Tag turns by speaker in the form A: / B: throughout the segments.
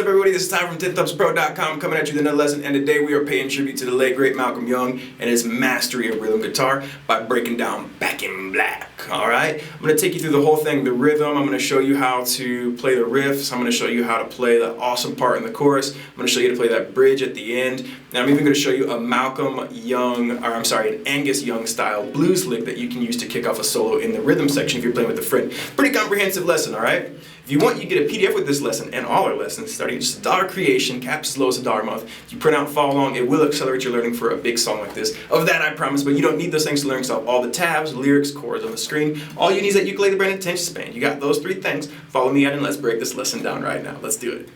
A: up, everybody? This is Ty from 10thumbspro.com coming at you with another lesson, and today we are paying tribute to the late great Malcolm Young and his mastery of rhythm guitar by breaking down Back in Black. Alright, I'm going to take you through the whole thing, the rhythm. I'm going to show you how to play the riffs. I'm going to show you how to play the awesome part in the chorus. I'm going to show you how to play that bridge at the end. And I'm even going to show you a an Angus Young style blues lick that you can use to kick off a solo in the rhythm section if you're playing with a friend. Pretty comprehensive lesson, alright? If you want, you get a PDF with this lesson and all our lessons starting at just $1 creation, caps as low as $1 a month. If you print out and follow along, it will accelerate your learning for a big song like this. Of that I promise, but you don't need those things to learn yourself. All the tabs, lyrics, chords on the screen. All you need is that ukulele brain and attention span. You got those three things. Follow me out and let's break this lesson down right now. Let's do it.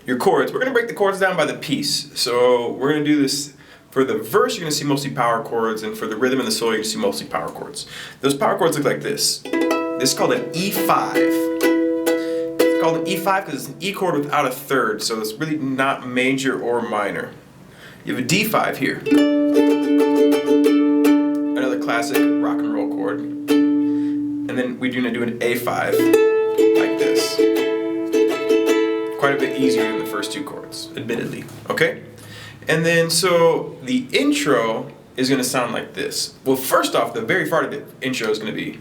A: Your chords. We're going to break the chords down by the piece. So we're going to do this. For the verse, you're going to see mostly power chords, and for the rhythm and the solo, you're going to see mostly power chords. Those power chords look like this. This is called an E5. Called an E5 because it's an E chord without a third, so it's really not major or minor. You have a D5 here. Another classic rock and roll chord. And then we're going to do an A5 like this. Quite a bit easier than the first two chords, admittedly. Okay? And then so the intro is going to sound like this. Well, first off, the very part of the intro is going to be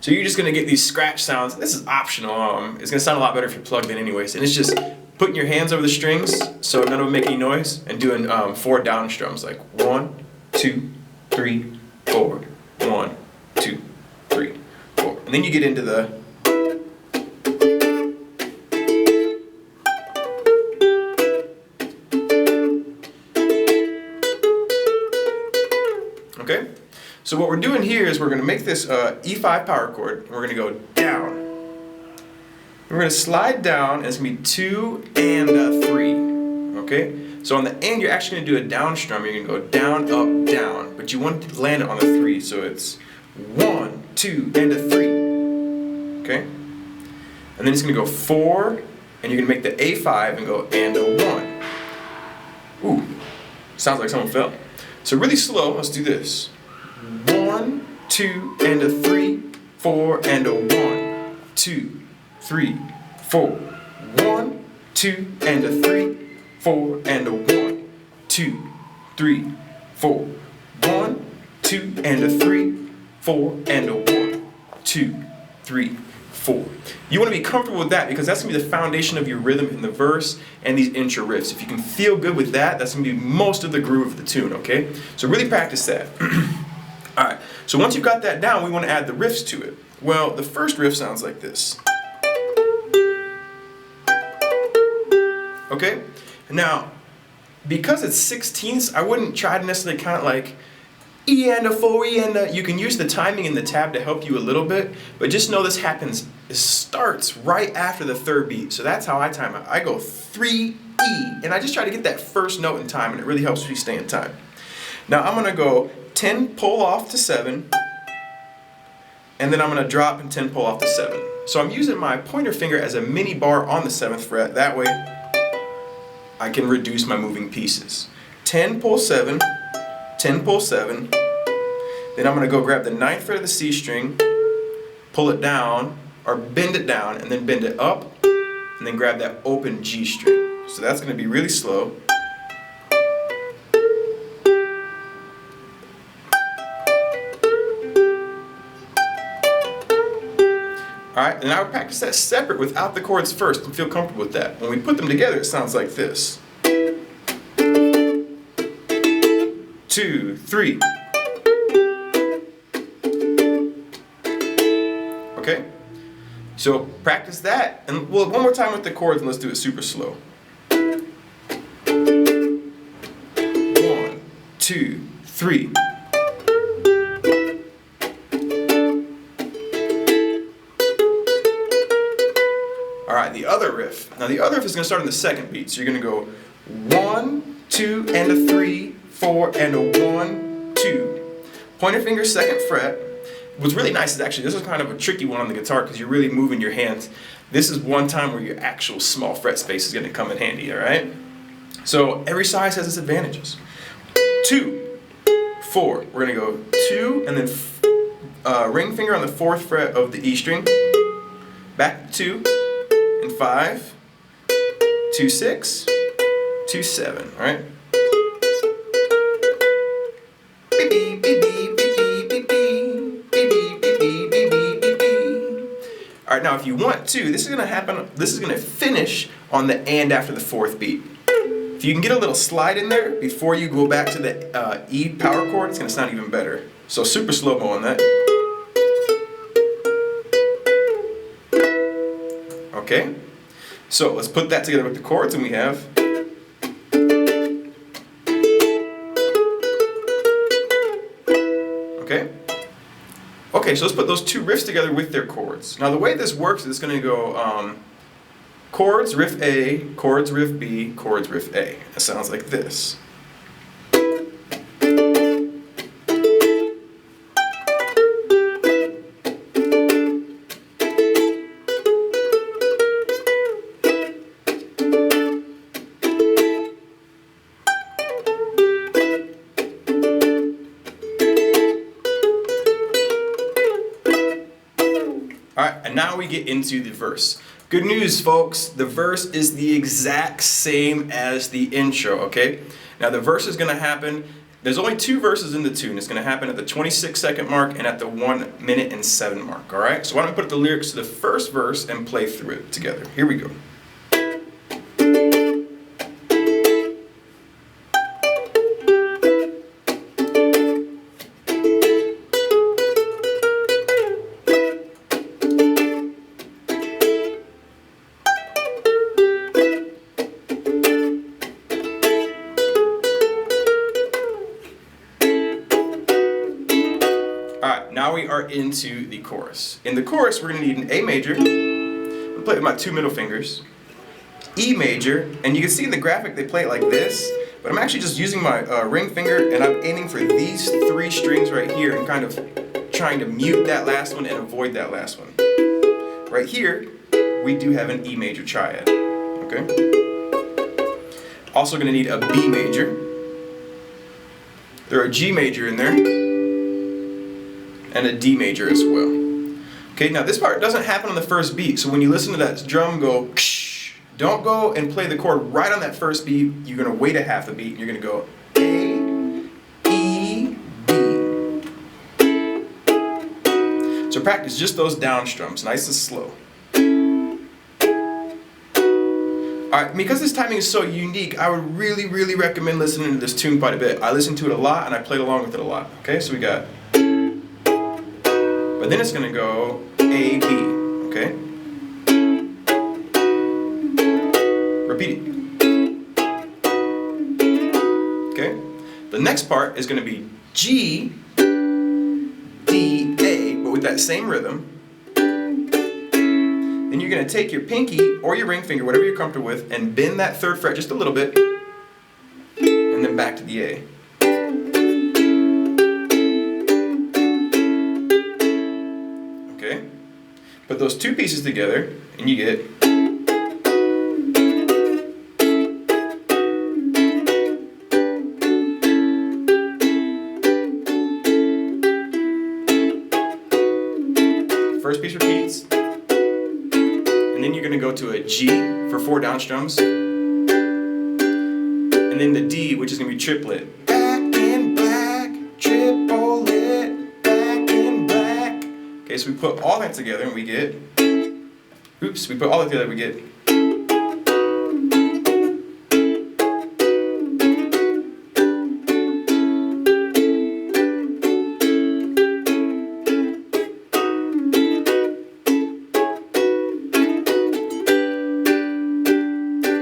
A: so you're just going to get these scratch sounds. This is optional. It's going to sound a lot better if you're plugged in anyways. And it's just putting your hands over the strings so none of them make any noise and doing 4 down strums like 1, 2, 3, 4, 1, 2, 3, 4. And then you get into the okay? So what we're doing here is we're going to make this E5 power chord, and we're going to go down. We're going to slide down, and it's going to be 2 and a 3. Okay? So on the end, you're actually going to do a down strum. You're going to go down, up, down. But you want to land it on the 3, so it's 1, 2, and a 3. Okay? And then it's going to go 4, and you're going to make the A5 and go and a 1. Ooh, sounds like someone fell. So really slow, let's do this. 1, 2, and a 3, 4, and a 1, 2, 3, 4. 1, 2, and a 3, 4, and a 1, 2, 3, 4. 1, 2, and a 3, 4, and a 1, 2, 3, 4. You want to be comfortable with that because that's going to be the foundation of your rhythm in the verse and these intro riffs. If you can feel good with that, that's going to be most of the groove of the tune, okay? So really practice that. Alright, so once you've got that down, we want to add the riffs to it. Well, the first riff sounds like this. Okay? Now, because it's 16ths, I wouldn't try to necessarily count like E and a 4, E and a. You can use the timing in the tab to help you a little bit, but just know this happens, it starts right after the third beat. So that's how I time it. I go 3, E, and I just try to get that first note in time, and it really helps me stay in time. Now I'm going to go 10 pull off to 7, and then I'm going to drop and 10 pull off to 7. So I'm using my pointer finger as a mini bar on the 7th fret. That way I can reduce my moving pieces. 10 pull 7, 10 pull 7, then I'm going to go grab the 9th fret of the C string, pull it down, or bend it down, and then bend it up, and then grab that open G string. So that's going to be really slow. Alright, and I would practice that separate without the chords first and feel comfortable with that. When we put them together, it sounds like this. 2, 3. Okay? So practice that, and well, one more time with the chords, and let's do it super slow. 1, 2, 3. Alright, the other riff. Now the other riff is going to start on the second beat. So you're going to go 1, 2, and a 3, 4, and a 1, 2. Pointer finger, 2nd fret. What's really nice is actually, this is kind of a tricky one on the guitar because you're really moving your hands. This is one time where your actual small fret space is going to come in handy, alright? So every size has its advantages. 2, 4. We're going to go 2 and then ring finger on the 4th fret of the E string, back to 2 and 5, 2, 6, 2, 7, all right? All right, now if you want to, this is gonna finish on the and after the 4th beat. If you can get a little slide in there before you go back to the E power chord, it's gonna sound even better. So super slow-mo on that. Okay, so let's put that together with the chords, and we have. Okay, so let's put those two riffs together with their chords. Now the way this works is it's going to go chords, riff A, chords, riff B, chords, riff A. It sounds like this. Alright, and now we get into the verse. Good news, folks, the verse is the exact same as the intro, okay? Now the verse is going to happen, there's only 2 verses in the tune. It's going to happen at the 26-second mark and at the 1 minute and 7 mark, alright? So why don't we put the lyrics to the first verse and play through it together. Here we go. Alright, now we are into the chorus. In the chorus, we're going to need an A major. I'll play it with my 2 middle fingers. E major, and you can see in the graphic they play it like this, but I'm actually just using my ring finger, and I'm aiming for these 3 strings right here and kind of trying to mute that last one and avoid that last one. Right here, we do have an E major triad. Okay? Also going to need a B major. There's a G major in there. And a D major as well. Okay, now this part doesn't happen on the first beat, so when you listen to that drum go, ksh, don't go and play the chord right on that first beat. You're going to wait a half the beat, and you're going to go A, E, B. So practice just those down strums, nice and slow. Alright, because this timing is so unique, I would really, really recommend listening to this tune quite a bit. I listen to it a lot, and I played along with it a lot. Okay, so we got. But then it's going to go A, B, okay? Repeat it. Okay? The next part is going to be G, D, A, but with that same rhythm. Then you're going to take your pinky or your ring finger, whatever you're comfortable with, and bend that 3rd fret just a little bit, and then back to the A. Put those 2 pieces together, and you get. First piece repeats, and then you're going to go to a G for 4 down strums, and then the D, which is going to be triplet. Back in black, triplet, back in black. Okay, so we put all that together and we get, we put all that together and we get.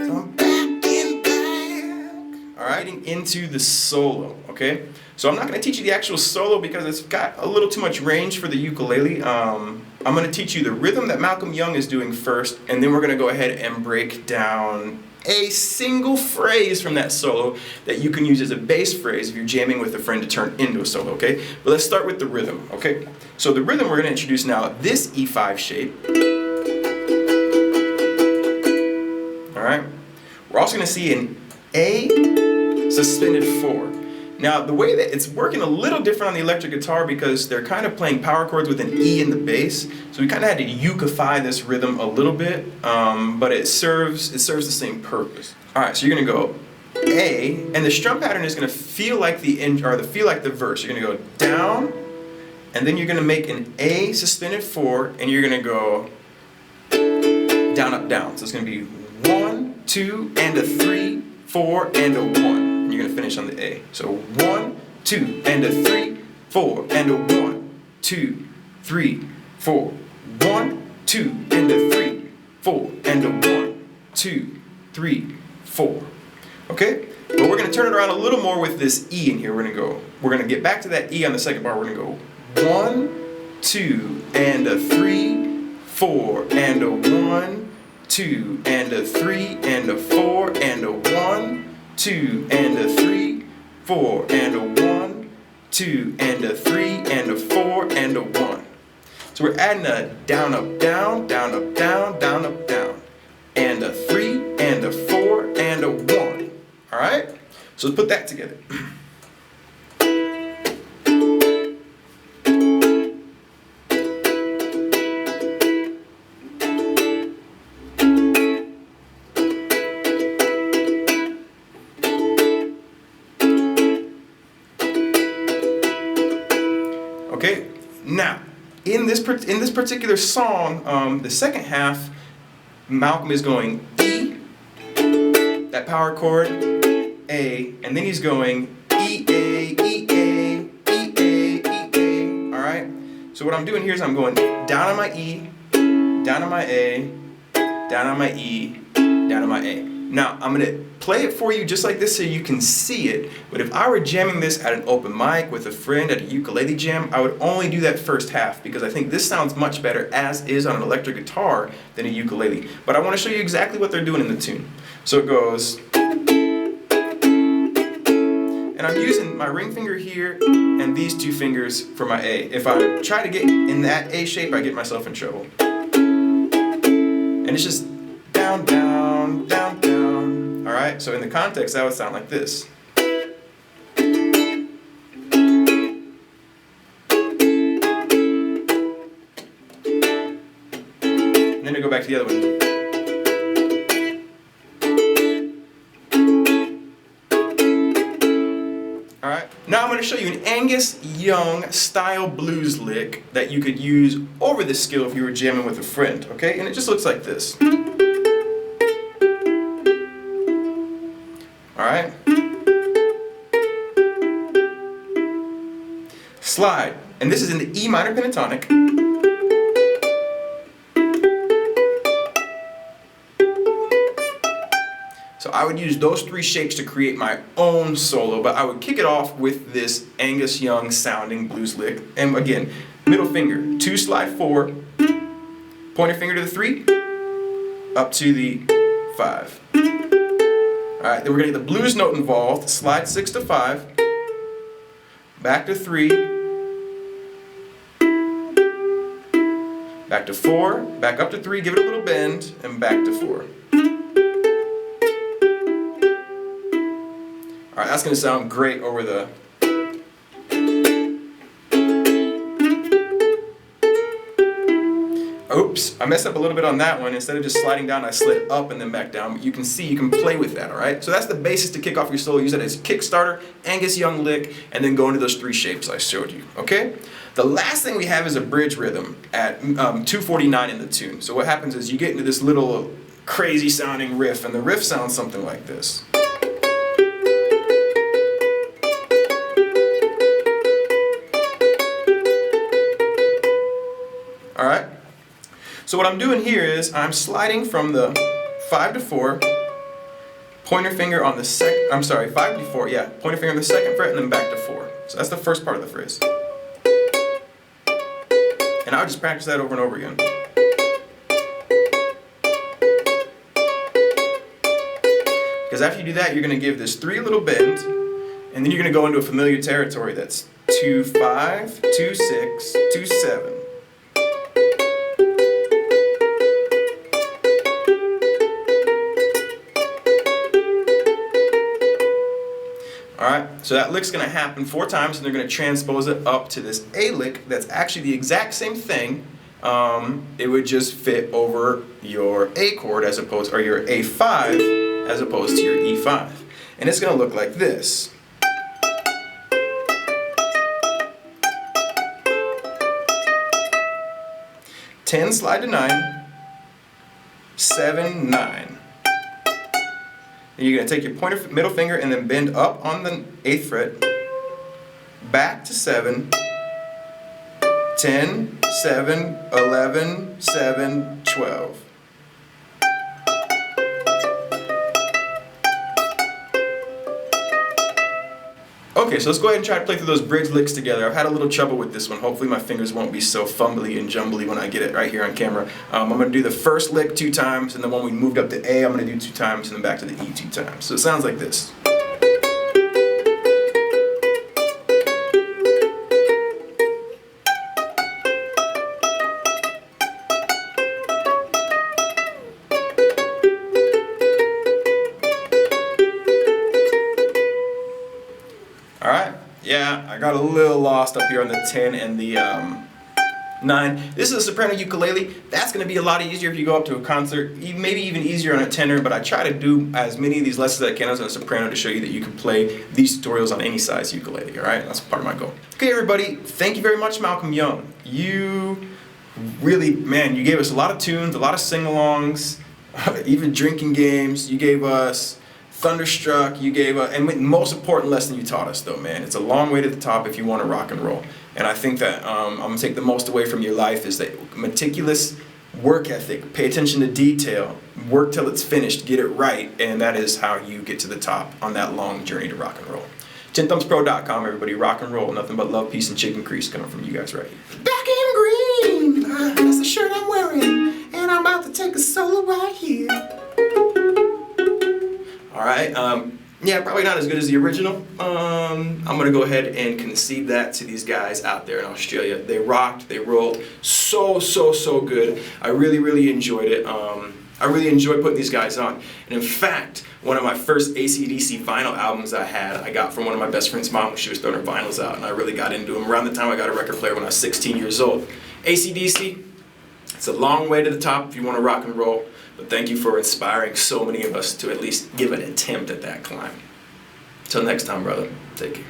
A: So I'm back in black. Alright, into the solo, okay? So I'm not going to teach you the actual solo because it's got a little too much range for the ukulele. I'm going to teach you the rhythm that Malcolm Young is doing first, and then we're going to go ahead and break down a single phrase from that solo that you can use as a bass phrase if you're jamming with a friend to turn into a solo, okay? But let's start with the rhythm, okay? So the rhythm we're going to introduce now, this E5 shape. Alright? We're also going to see an A suspended 4. Now the way that it's working a little different on the electric guitar because they're kind of playing power chords with an E in the bass, so we kind of had to ukify this rhythm a little bit, but it serves the same purpose. All right, so you're gonna go A, and the strum pattern is gonna feel like the verse. You're gonna go down, and then you're gonna make an A suspended 4, and you're gonna go down, up, down. So it's gonna be 1, 2, and a 3, 4, and a 1. And you're gonna finish on the A. So 1, 2, and a 3, 4, and a 1, 2, 3, 4. 1, 2, and a 3, 4, and a 1, 2, 3, 4. Okay? But we're gonna turn it around a little more with this E in here. We're gonna get back to that E on the second bar. We're gonna go 1, 2, and a 3, 4, and a 1, 2, and a 3, and a 4, and a 1, 2, and a 3, 4, and a 1, 2, and a 3, and a 4, and a 1. So we're adding a down, up, down, down, up, down, down, up, down, and a 3, and a 4, and a 1. All right? So let's put that together. Okay, now in this particular song, the second half, Malcolm is going E, that power chord, A, and then he's going E A E A E A E A. All right. So what I'm doing here is I'm going down on my E, down on my A, down on my E, down on my A. Now I'm gonna play it for you just like this so you can see it, but if I were jamming this at an open mic with a friend at a ukulele jam, I would only do that first half because I think this sounds much better as is on an electric guitar than a ukulele. But I want to show you exactly what they're doing in the tune. So it goes, and I'm using my ring finger here and these two fingers for my A. If I try to get in that A shape, I get myself in trouble. And it's just down, down, down, down. All right, so in the context, that would sound like this. And then I go back to the other one. All right, now I'm going to show you an Angus Young style blues lick that you could use over this skill if you were jamming with a friend, okay? And it just looks like this. Alright? Slide. And this is in the E minor pentatonic. So I would use those three shapes to create my own solo, but I would kick it off with this Angus Young sounding blues lick. And again, middle finger, 2 slide 4, pointer finger to the 3, up to the 5. Alright, then we're going to get the blues note involved. Slide 6 to 5, back to 3, back to 4, back up to 3, give it a little bend, and back to 4. Alright, that's going to sound great over the... Oops, I messed up a little bit on that one. Instead of just sliding down, I slid up and then back down. But you can see, you can play with that, alright? So that's the basis to kick off your solo. Use it as a Kickstarter, Angus Young lick, and then go into those 3 shapes I showed you, okay? The last thing we have is a bridge rhythm at 249 in the tune. So what happens is you get into this little crazy sounding riff, and the riff sounds something like this. Alright? So what I'm doing here is I'm sliding from the 5 to 4, pointer finger on the 5 to 4, yeah, pointer finger on the 2nd fret and then back to 4. So that's the first part of the phrase. And I would just practice that over and over again. Because after you do that, you're going to give this 3 little bend, and then you're going to go into a familiar territory that's 2, 5, 2, 6, 2, 7. Alright, so that lick's going to happen 4 times, and they're going to transpose it up to this A lick that's actually the exact same thing. It would just fit over your A chord as opposed, or your A5 as opposed to your E5. And it's going to look like this. Ten, slide to 9, 7, 9. And you're going to take your pointer, middle finger and then bend up on the 8th fret, back to 7, 10, 7, 11, 7, 12. Okay, so let's go ahead and try to play through those bridge licks together. I've had a little trouble with this one. Hopefully my fingers won't be so fumbly and jumbly when I get it right here on camera. I'm going to do the first lick 2 times, and then when we moved up to A, I'm going to do 2 times, and then back to the E 2 times. So it sounds like this. Alright, yeah, I got a little lost up here on the 10 and the 9. This is a soprano ukulele. That's going to be a lot easier if you go up to a concert, maybe even easier on a tenor, but I try to do as many of these lessons as I can as a soprano to show you that you can play these tutorials on any size ukulele, alright? That's part of my goal. Okay, everybody, thank you very much, Malcolm Young. You really, man, you gave us a lot of tunes, a lot of sing-alongs, even drinking games. You gave us Thunderstruck, you gave and the most important lesson you taught us though, man, it's a long way to the top if you want to rock and roll. And I think that I'm going to take the most away from your life is that meticulous work ethic, pay attention to detail, work till it's finished, get it right, and that is how you get to the top on that long journey to rock and roll. 10thumbspro.com, everybody, rock and roll, nothing but love, peace, and chicken grease coming from you guys right here.
B: Back in green, that's the shirt I'm wearing, and I'm about to take a solo right here.
A: Alright, yeah, probably not as good as the original. I'm going to go ahead and concede that to these guys out there in Australia. They rocked, they rolled, so good. I really enjoyed it. I really enjoyed putting these guys on. And in fact, one of my first AC/DC vinyl albums I got from one of my best friend's mom when she was throwing her vinyls out, and I really got into them around the time I got a record player when I was 16 years old. AC/DC, it's a long way to the top if you want to rock and roll. But thank you for inspiring so many of us to at least give an attempt at that climb. Until next time, brother. Take care.